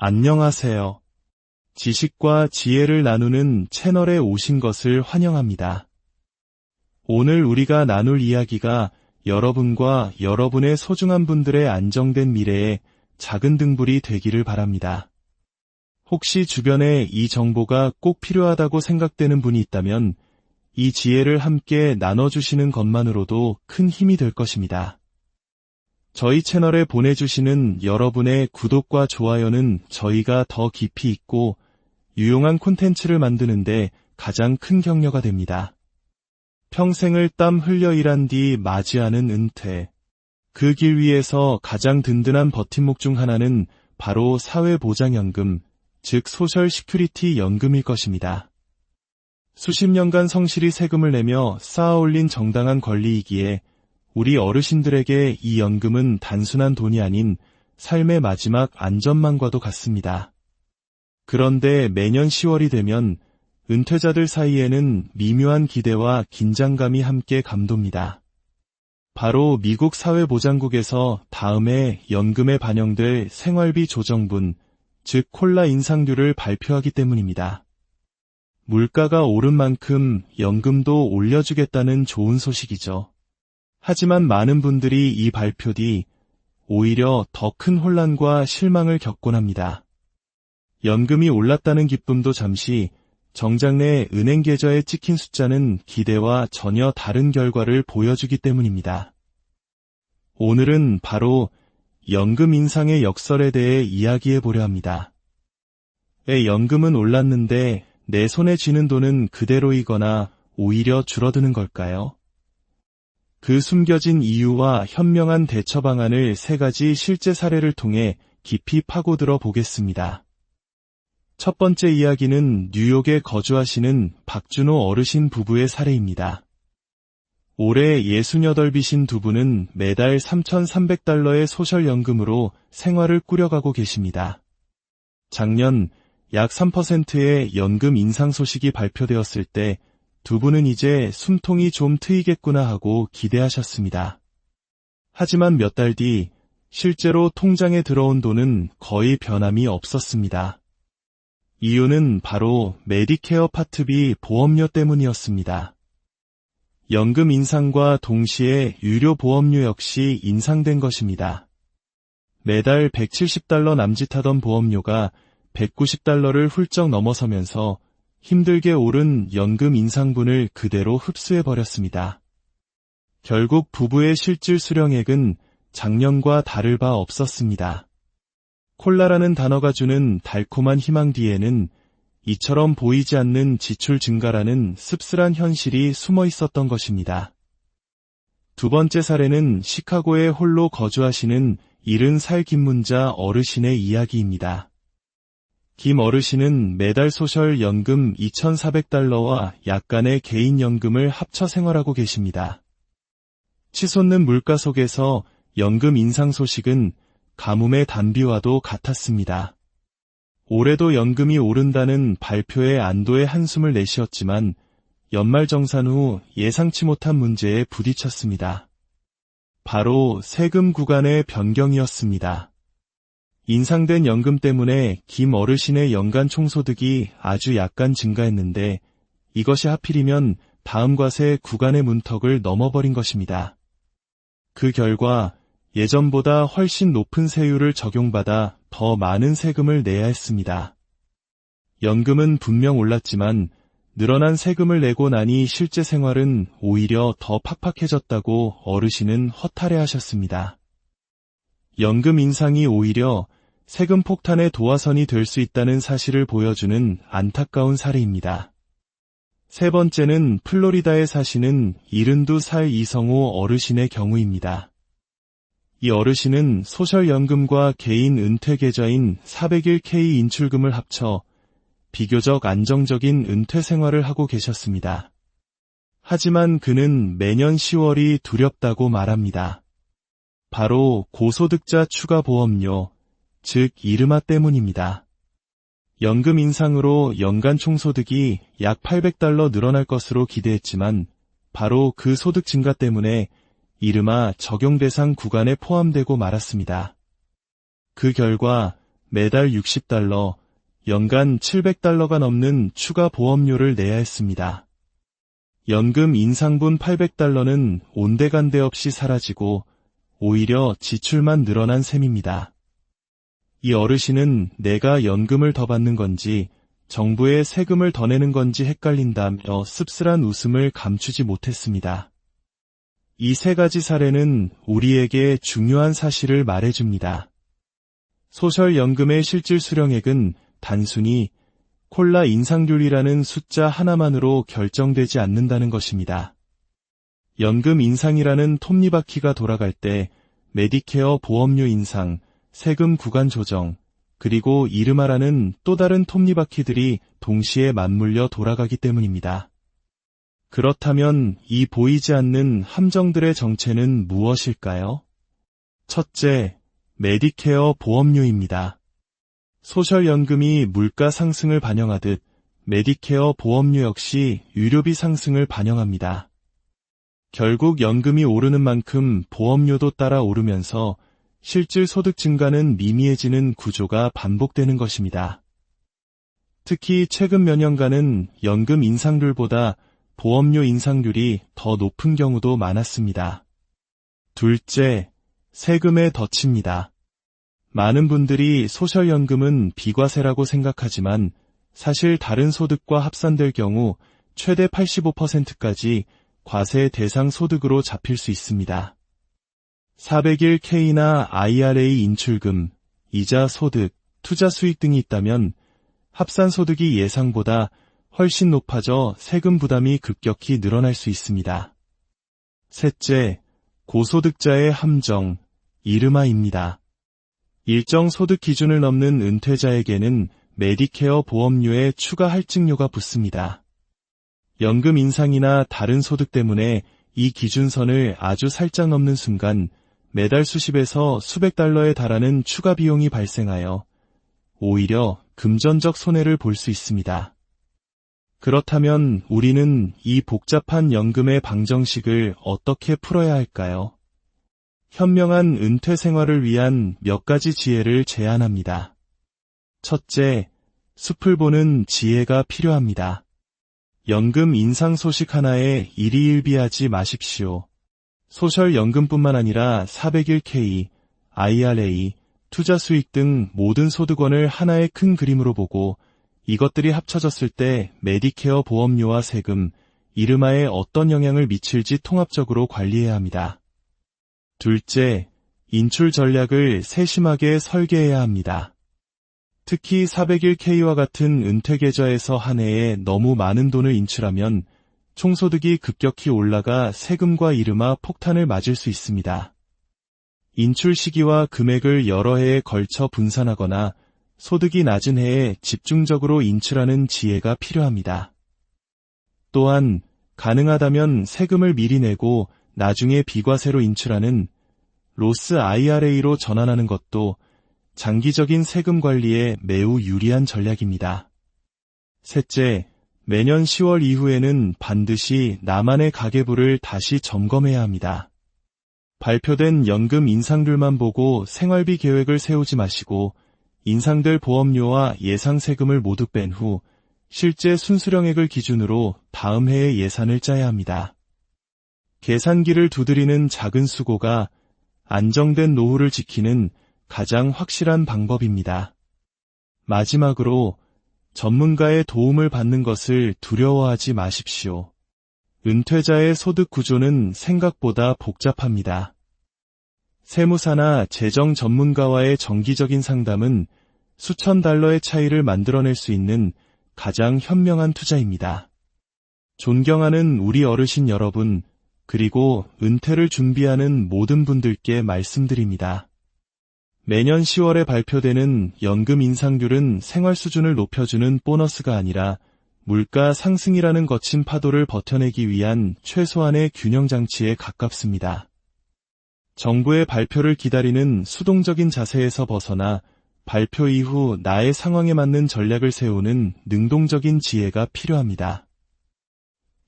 안녕하세요. 지식과 지혜를 나누는 채널에 오신 것을 환영합니다. 오늘 우리가 나눌 이야기가 여러분과 여러분의 소중한 분들의 안정된 미래에 작은 등불이 되기를 바랍니다. 혹시 주변에 이 정보가 꼭 필요하다고 생각되는 분이 있다면 이 지혜를 함께 나눠주시는 것만으로도 큰 힘이 될 것입니다. 저희 채널에 보내주시는 여러분의 구독과 좋아요는 저희가 더 깊이 있고 유용한 콘텐츠를 만드는데 가장 큰 격려가 됩니다. 평생을 땀 흘려 일한 뒤 맞이하는 은퇴. 그 길 위에서 가장 든든한 버팀목 중 하나는 바로 사회보장연금, 즉 소셜 시큐리티 연금일 것입니다. 수십 년간 성실히 세금을 내며 쌓아올린 정당한 권리이기에 우리 어르신들에게 이 연금은 단순한 돈이 아닌 삶의 마지막 안전망과도 같습니다. 그런데 매년 10월이 되면 은퇴자들 사이에는 미묘한 기대와 긴장감이 함께 감돕니다. 바로 미국 사회보장국에서 다음해 연금에 반영될 생활비 조정분, 즉 콜라 인상률을 발표하기 때문입니다. 물가가 오른 만큼 연금도 올려주겠다는 좋은 소식이죠. 하지만 많은 분들이 이 발표 뒤 오히려 더 큰 혼란과 실망을 겪곤 합니다. 연금이 올랐다는 기쁨도 잠시, 정작 내 은행 계좌에 찍힌 숫자는 기대와 전혀 다른 결과를 보여주기 때문입니다. 오늘은 바로 연금 인상의 역설에 대해 이야기해 보려 합니다. 연금은 올랐는데 내 손에 쥐는 돈은 그대로이거나 오히려 줄어드는 걸까요? 그 숨겨진 이유와 현명한 대처 방안을 3가지 실제 사례를 통해 깊이 파고들어 보겠습니다. 첫 번째 이야기는 뉴욕에 거주하시는 박준호 어르신 부부의 사례입니다. 올해 68이신 두 분은 매달 3,300달러의 소셜연금으로 생활을 꾸려가고 계십니다. 작년 약 3%의 연금 인상 소식이 발표되었을 때 두 분은 이제 숨통이 좀 트이겠구나 하고 기대하셨습니다. 하지만 몇 달 뒤 실제로 통장에 들어온 돈은 거의 변함이 없었습니다. 이유는 바로 메디케어 파트비 보험료 때문이었습니다. 연금 인상과 동시에 유료 보험료 역시 인상된 것입니다. 매달 170달러 남짓하던 보험료가 190달러를 훌쩍 넘어서면서 힘들게 오른 연금 인상분을 그대로 흡수해버렸습니다. 결국 부부의 실질 수령액은 작년과 다를 바 없었습니다. 콜라라는 단어가 주는 달콤한 희망 뒤에는 이처럼 보이지 않는 지출 증가라는 씁쓸한 현실이 숨어 있었던 것입니다. 두 번째 사례는 시카고에 홀로 거주하시는 70살 김문자 어르신의 이야기입니다. 김 어르신은 매달 소셜 연금 2,400달러와 약간의 개인연금을 합쳐 생활하고 계십니다. 치솟는 물가 속에서 연금 인상 소식은 가뭄의 단비와도 같았습니다. 올해도 연금이 오른다는 발표에 안도의 한숨을 내쉬었지만 연말정산 후 예상치 못한 문제에 부딪혔습니다. 바로 세금 구간의 변경이었습니다. 인상된 연금 때문에 김 어르신의 연간 총소득이 아주 약간 증가했는데 이것이 하필이면 다음과 세 구간의 문턱을 넘어버린 것입니다. 그 결과 예전보다 훨씬 높은 세율을 적용받아 더 많은 세금을 내야 했습니다. 연금은 분명 올랐지만 늘어난 세금을 내고 나니 실제 생활은 오히려 더 팍팍해졌다고 어르신은 허탈해하셨습니다. 연금 인상이 오히려 세금 폭탄의 도화선이 될 수 있다는 사실을 보여주는 안타까운 사례입니다. 세 번째는 플로리다에 사시는 72살 이성호 어르신의 경우입니다. 이 어르신은 소셜연금과 개인 은퇴계좌인 401k 인출금을 합쳐 비교적 안정적인 은퇴 생활을 하고 계셨습니다. 하지만 그는 매년 10월이 두렵다고 말합니다. 바로 고소득자 추가 보험료, 즉 이르마 때문입니다. 연금 인상으로 연간 총소득이 약 800달러 늘어날 것으로 기대했지만 바로 그 소득 증가 때문에 이르마 적용 대상 구간에 포함되고 말았습니다. 그 결과 매달 60달러, 연간 700달러가 넘는 추가 보험료를 내야 했습니다. 연금 인상분 800달러는 온데간데 없이 사라지고 오히려 지출만 늘어난 셈입니다. 이 어르신은 내가 연금을 더 받는 건지 정부에 세금을 더 내는 건지 헷갈린다며 씁쓸한 웃음을 감추지 못했습니다. 이 세 가지 사례는 우리에게 중요한 사실을 말해줍니다. 소셜연금의 실질 수령액은 단순히 콜라 인상률이라는 숫자 하나만으로 결정되지 않는다는 것입니다. 연금 인상이라는 톱니바퀴가 돌아갈 때 메디케어 보험료 인상, 세금 구간 조정, 그리고 이르마라는 또 다른 톱니바퀴들이 동시에 맞물려 돌아가기 때문입니다. 그렇다면 이 보이지 않는 함정들의 정체는 무엇일까요? 첫째, 메디케어 보험료입니다. 소셜연금이 물가 상승을 반영하듯 메디케어 보험료 역시 의료비 상승을 반영합니다. 결국 연금이 오르는 만큼 보험료도 따라 오르면서 실질 소득 증가는 미미해지는 구조가 반복되는 것입니다. 특히 최근 몇 년간은 연금 인상률보다 보험료 인상률이 더 높은 경우도 많았습니다. 둘째, 세금의 덫입니다. 많은 분들이 소셜연금은 비과세라고 생각하지만 사실 다른 소득과 합산될 경우 최대 85%까지 과세 대상 소득으로 잡힐 수 있습니다. 401K나 IRA 인출금, 이자 소득, 투자 수익 등이 있다면 합산 소득이 예상보다 훨씬 높아져 세금 부담이 급격히 늘어날 수 있습니다. 셋째, 고소득자의 함정, 이르마입니다. 일정 소득 기준을 넘는 은퇴자에게는 메디케어 보험료에 추가 할증료가 붙습니다. 연금 인상이나 다른 소득 때문에 이 기준선을 아주 살짝 넘는 순간 매달 수십에서 수백 달러에 달하는 추가 비용이 발생하여 오히려 금전적 손해를 볼 수 있습니다. 그렇다면 우리는 이 복잡한 연금의 방정식을 어떻게 풀어야 할까요? 현명한 은퇴 생활을 위한 몇 가지 지혜를 제안합니다. 첫째, 숲을 보는 지혜가 필요합니다. 연금 인상 소식 하나에 일희일비하지 마십시오. 소셜연금뿐만 아니라 401K, IRA, 투자 수익 등 모든 소득원을 하나의 큰 그림으로 보고 이것들이 합쳐졌을 때 메디케어 보험료와 세금, 이르마에 어떤 영향을 미칠지 통합적으로 관리해야 합니다. 둘째, 인출 전략을 세심하게 설계해야 합니다. 특히 401K와 같은 은퇴 계좌에서 한 해에 너무 많은 돈을 인출하면 총소득이 급격히 올라가 세금과 이르마 폭탄을 맞을 수 있습니다. 인출 시기와 금액을 여러 해에 걸쳐 분산하거나 소득이 낮은 해에 집중적으로 인출하는 지혜가 필요합니다. 또한 가능하다면 세금을 미리 내고 나중에 비과세로 인출하는 로스 IRA로 전환하는 것도 장기적인 세금 관리에 매우 유리한 전략입니다. 셋째, 매년 10월 이후에는 반드시 나만의 가계부를 다시 점검해야 합니다. 발표된 연금 인상률만 보고 생활비 계획을 세우지 마시고 인상될 보험료와 예상 세금을 모두 뺀 후 실제 순수령액을 기준으로 다음 해의 예산을 짜야 합니다. 계산기를 두드리는 작은 수고가 안정된 노후를 지키는 가장 확실한 방법입니다. 마지막으로 전문가의 도움을 받는 것을 두려워하지 마십시오. 은퇴자의 소득 구조는 생각보다 복잡합니다. 세무사나 재정 전문가와의 정기적인 상담은 수천 달러의 차이를 만들어낼 수 있는 가장 현명한 투자입니다. 존경하는 우리 어르신 여러분, 그리고 은퇴를 준비하는 모든 분들께 말씀드립니다. 매년 10월에 발표되는 연금 인상률은 생활 수준을 높여주는 보너스가 아니라 물가 상승이라는 거친 파도를 버텨내기 위한 최소한의 균형 장치에 가깝습니다. 정부의 발표를 기다리는 수동적인 자세에서 벗어나 발표 이후 나의 상황에 맞는 전략을 세우는 능동적인 지혜가 필요합니다.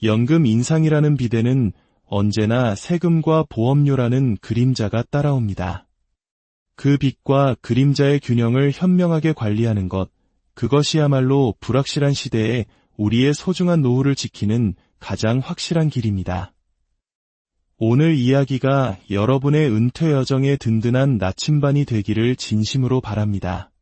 연금 인상이라는 비대는 언제나 세금과 보험료라는 그림자가 따라옵니다. 그 빛과 그림자의 균형을 현명하게 관리하는 것, 그것이야말로 불확실한 시대에 우리의 소중한 노후를 지키는 가장 확실한 길입니다. 오늘 이야기가 여러분의 은퇴 여정에 든든한 나침반이 되기를 진심으로 바랍니다.